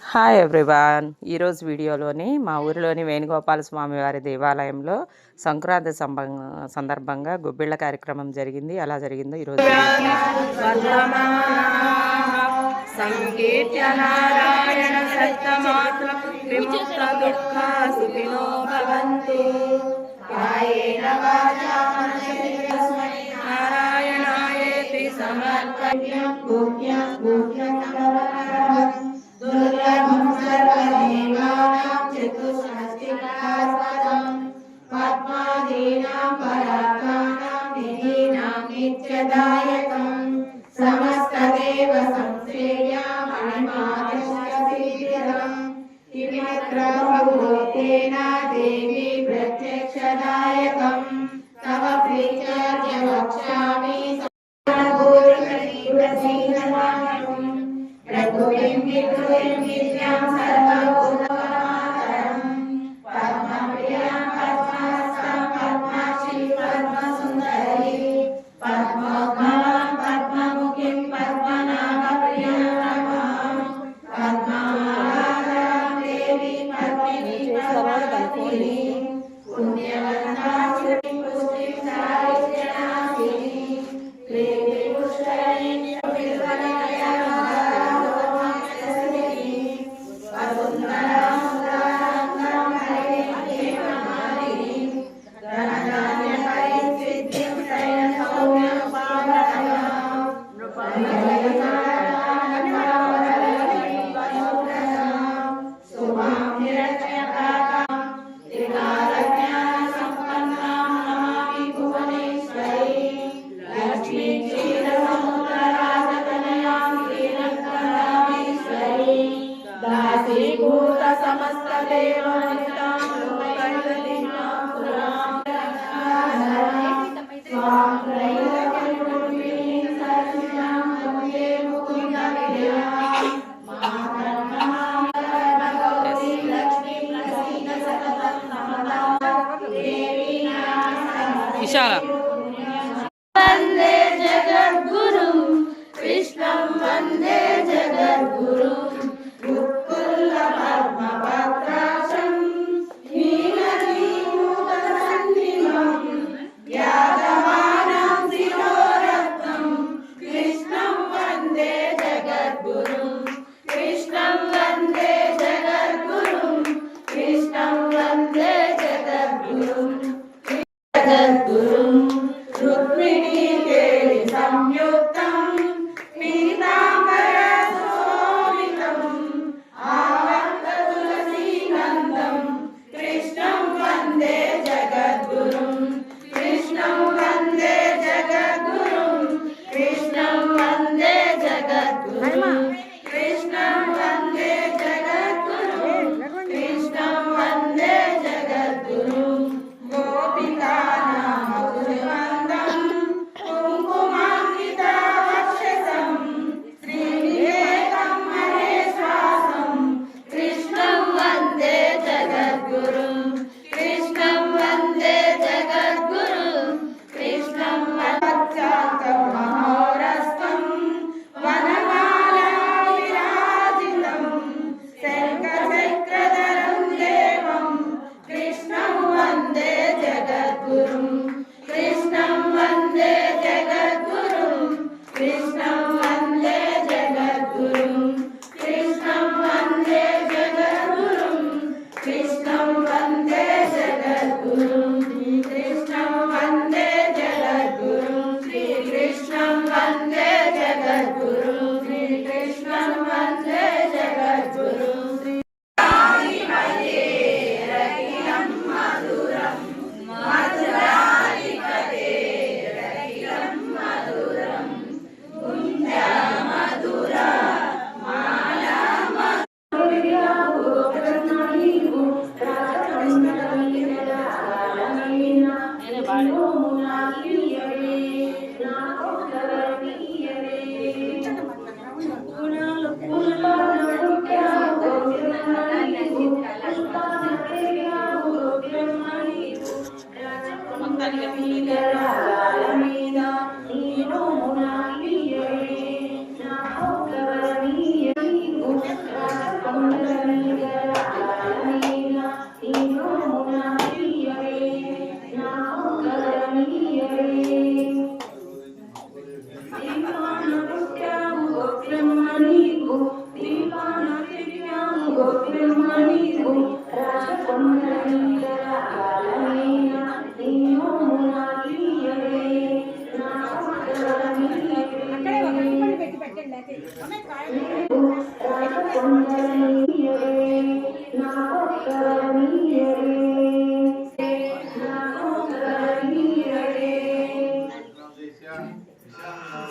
Hi everyone. ఈరోజు వీడియోలోని మా ఊరిలోని వేణుగోపాల స్వామి వారి దేవాలయంలో సంక్రాంతి సందర్భంగా గొబ్బిళ్ళ కార్యక్రమం జరిగింది. ఎలా జరిగిందో ఈరోజు दुर्लभं सर्वदेवानां चतुष्षष्टिकल्पकं पद्मादीनां पराकानां निधीनां नित्यदायकं समस्तदेव संसेव्या मणिमादिष्टसिद्धिदं किमत्र भगवतेन देवी प्रत्यक्षदायकं तव प्रीत्या वक्ष्यामि वंदे जगद्गुरु कृष्णं वंदे जगद्गुरु मुकुल्ल पद्मपत्राक्षं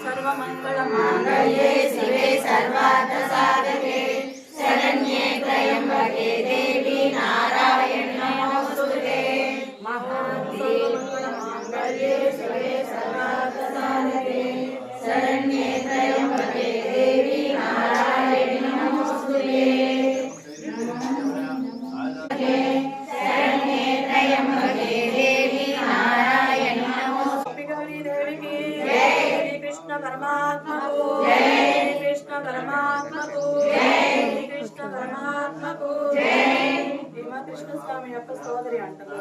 सर्वमङ्गलमाङ्गल्ये शिवे सर्वार्थसाधके शरण्ये त्र्यम्बके देवी नारायणी नमोस्तुते। सर्वमङ्गलमाङ्गल्ये शिवे सर्वार्थसाधके शरण्ये त्र्यम्बके देवी नारायणी नमोस्तुते। शरण्ये त्र्यम्बके देवी नारायणी नमोस्तुते। कृष्ण परमात्मा को जय, कृष्ण परमात्मा को जय, कृष्ण परमात्मा को जय। कृष्ण स्वामी యొక్క సోదరి అంటారు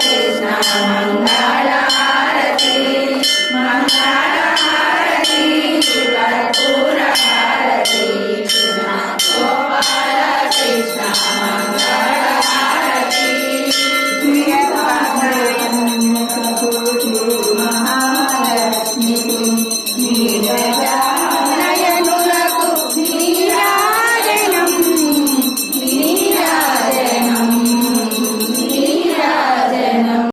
Krishna